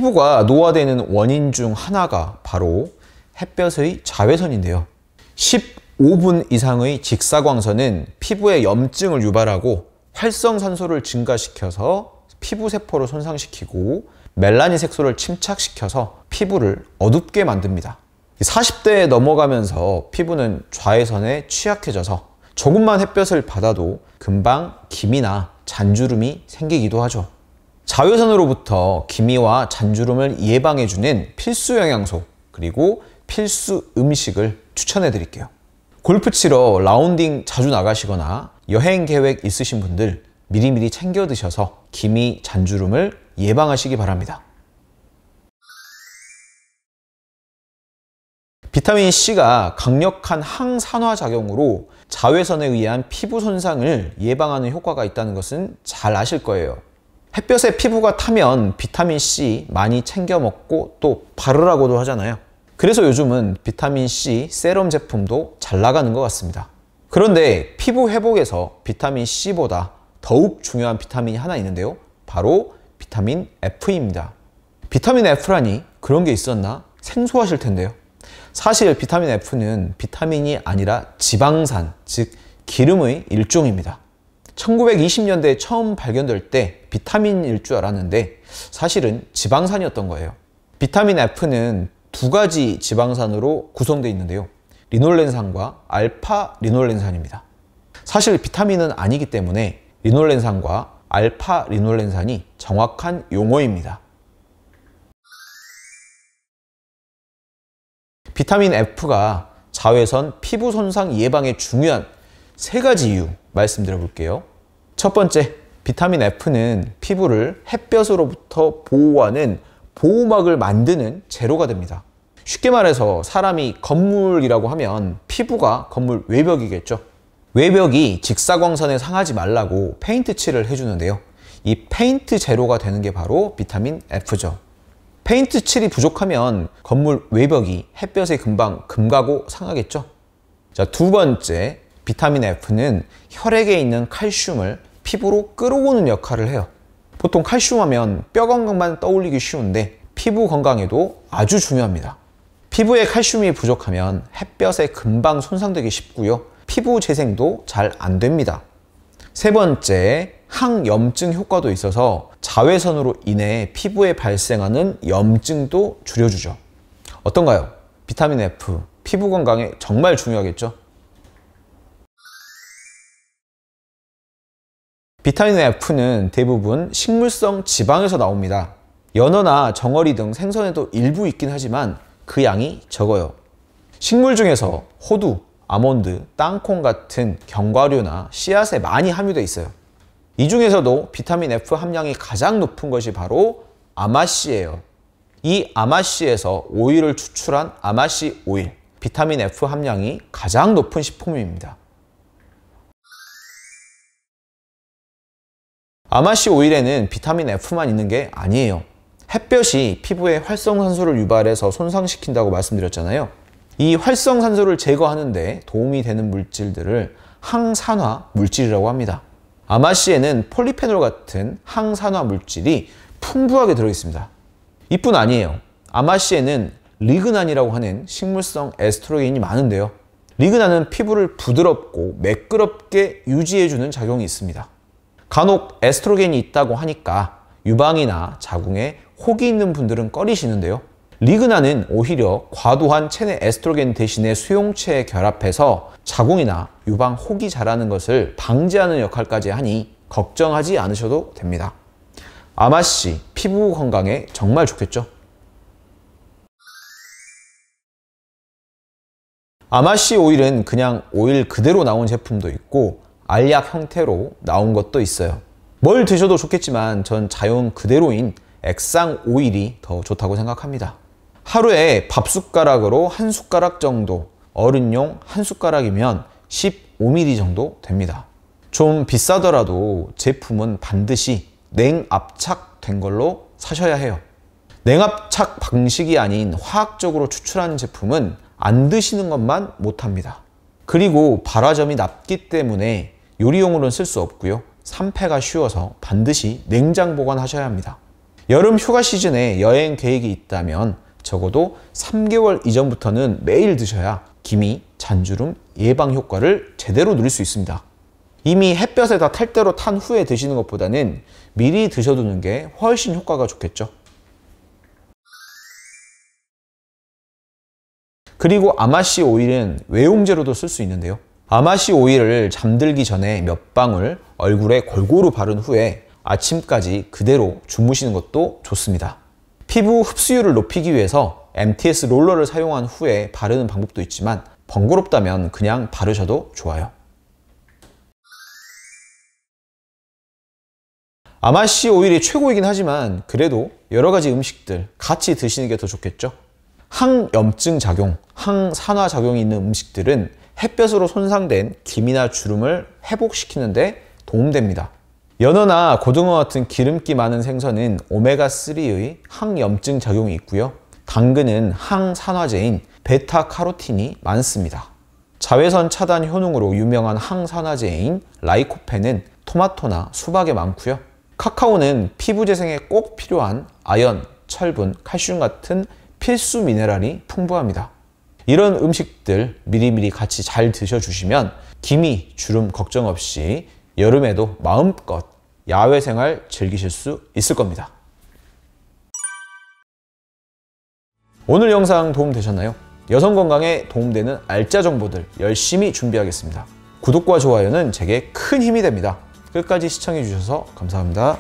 피부가 노화되는 원인 중 하나가 바로 햇볕의 자외선인데요. 15분 이상의 직사광선은 피부에 염증을 유발하고 활성산소를 증가시켜서 피부 세포를 손상시키고 멜라닌 색소를 침착시켜서 피부를 어둡게 만듭니다. 40대에 넘어가면서 피부는 자외선에 취약해져서 조금만 햇볕을 받아도 금방 기미나 잔주름이 생기기도 하죠. 자외선으로부터 기미와 잔주름을 예방해주는 필수 영양소 그리고 필수 음식을 추천해 드릴게요. 골프 치러 라운딩 자주 나가시거나 여행 계획 있으신 분들 미리미리 챙겨 드셔서 기미, 잔주름을 예방하시기 바랍니다. 비타민 C가 강력한 항산화 작용으로 자외선에 의한 피부 손상을 예방하는 효과가 있다는 것은 잘 아실 거예요. 햇볕에 피부가 타면 비타민 C 많이 챙겨 먹고 또 바르라고도 하잖아요. 그래서 요즘은 비타민 C 세럼 제품도 잘 나가는 것 같습니다. 그런데 피부 회복에서 비타민 C보다 더욱 중요한 비타민이 하나 있는데요. 바로 비타민 F입니다. 비타민 F라니 그런 게 있었나 생소하실 텐데요. 사실 비타민 F는 비타민이 아니라 지방산, 즉 기름의 일종입니다. 1920년대에 처음 발견될 때 비타민일 줄 알았는데 사실은 지방산이었던 거예요. 비타민 F는 두 가지 지방산으로 구성되어 있는데요. 리놀렌산과 알파 리놀렌산입니다. 사실 비타민은 아니기 때문에 리놀렌산과 알파 리놀렌산이 정확한 용어입니다. 비타민 F가 자외선 피부 손상 예방에 중요한 세 가지 이유 말씀드려 볼게요. 첫 번째, 비타민 F는 피부를 햇볕으로부터 보호하는 보호막을 만드는 재료가 됩니다. 쉽게 말해서 사람이 건물이라고 하면 피부가 건물 외벽이겠죠. 외벽이 직사광선에 상하지 말라고 페인트 칠을 해주는데요. 이 페인트 재료가 되는 게 바로 비타민 F죠. 페인트 칠이 부족하면 건물 외벽이 햇볕에 금방 금가고 상하겠죠. 자, 두 번째, 비타민 F는 혈액에 있는 칼슘을 피부로 끌어오는 역할을 해요. 보통 칼슘 하면 뼈 건강만 떠올리기 쉬운데 피부 건강에도 아주 중요합니다. 피부에 칼슘이 부족하면 햇볕에 금방 손상되기 쉽고요. 피부 재생도 잘 안 됩니다. 세 번째, 항염증 효과도 있어서 자외선으로 인해 피부에 발생하는 염증도 줄여주죠. 어떤가요? 비타민 F, 피부 건강에 정말 중요하겠죠? 비타민 F는 대부분 식물성 지방에서 나옵니다. 연어나 정어리 등 생선에도 일부 있긴 하지만 그 양이 적어요. 식물 중에서 호두, 아몬드, 땅콩 같은 견과류나 씨앗에 많이 함유되어 있어요. 이 중에서도 비타민 F 함량이 가장 높은 것이 바로 아마씨예요. 이 아마씨에서 오일을 추출한 아마씨 오일, 비타민 F 함량이 가장 높은 식품입니다. 아마씨 오일에는 비타민 F만 있는 게 아니에요. 햇볕이 피부에 활성산소를 유발해서 손상시킨다고 말씀드렸잖아요. 이 활성산소를 제거하는 데 도움이 되는 물질들을 항산화 물질이라고 합니다. 아마씨에는 폴리페놀 같은 항산화 물질이 풍부하게 들어있습니다. 이뿐 아니에요. 아마씨에는 리그난이라고 하는 식물성 에스트로겐이 많은데요. 리그난은 피부를 부드럽고 매끄럽게 유지해주는 작용이 있습니다. 간혹 에스트로겐이 있다고 하니까 유방이나 자궁에 혹이 있는 분들은 꺼리시는데요. 리그난은 오히려 과도한 체내 에스트로겐 대신에 수용체에 결합해서 자궁이나 유방 혹이 자라는 것을 방지하는 역할까지 하니 걱정하지 않으셔도 됩니다. 아마씨, 피부 건강에 정말 좋겠죠? 아마씨 오일은 그냥 오일 그대로 나온 제품도 있고 알약 형태로 나온 것도 있어요. 뭘 드셔도 좋겠지만 전 자연 그대로인 액상 오일이 더 좋다고 생각합니다. 하루에 밥 숟가락으로 한 숟가락 정도, 어른용 한 숟가락이면 15ml 정도 됩니다. 좀 비싸더라도 제품은 반드시 냉압착된 걸로 사셔야 해요. 냉압착 방식이 아닌 화학적으로 추출한 제품은 안 드시는 것만 못합니다. 그리고 발화점이 낮기 때문에 요리용으로는 쓸 수 없고요. 산패가 쉬워서 반드시 냉장 보관하셔야 합니다. 여름 휴가 시즌에 여행 계획이 있다면 적어도 3개월 이전부터는 매일 드셔야 기미, 잔주름 예방 효과를 제대로 누릴 수 있습니다. 이미 햇볕에 다 탈 대로 탄 후에 드시는 것보다는 미리 드셔두는 게 훨씬 효과가 좋겠죠. 그리고 아마씨 오일은 외용제로도 쓸 수 있는데요. 아마씨 오일을 잠들기 전에 몇 방울 얼굴에 골고루 바른 후에 아침까지 그대로 주무시는 것도 좋습니다. 피부 흡수율을 높이기 위해서 MTS 롤러를 사용한 후에 바르는 방법도 있지만 번거롭다면 그냥 바르셔도 좋아요. 아마씨 오일이 최고이긴 하지만 그래도 여러 가지 음식들 같이 드시는 게 더 좋겠죠. 항염증 작용, 항산화 작용이 있는 음식들은 햇볕으로 손상된 기미나 주름을 회복시키는 데 도움됩니다. 연어나 고등어 같은 기름기 많은 생선은 오메가3의 항염증 작용이 있고요. 당근은 항산화제인 베타카로틴이 많습니다. 자외선 차단 효능으로 유명한 항산화제인 라이코펜은 토마토나 수박에 많고요. 카카오는 피부 재생에 꼭 필요한 아연, 철분, 칼슘 같은 필수 미네랄이 풍부합니다. 이런 음식들 미리미리 같이 잘 드셔주시면 기미, 주름 걱정 없이 여름에도 마음껏 야외 생활 즐기실 수 있을 겁니다. 오늘 영상 도움되셨나요? 여성 건강에 도움되는 알짜 정보들 열심히 준비하겠습니다. 구독과 좋아요는 제게 큰 힘이 됩니다. 끝까지 시청해주셔서 감사합니다.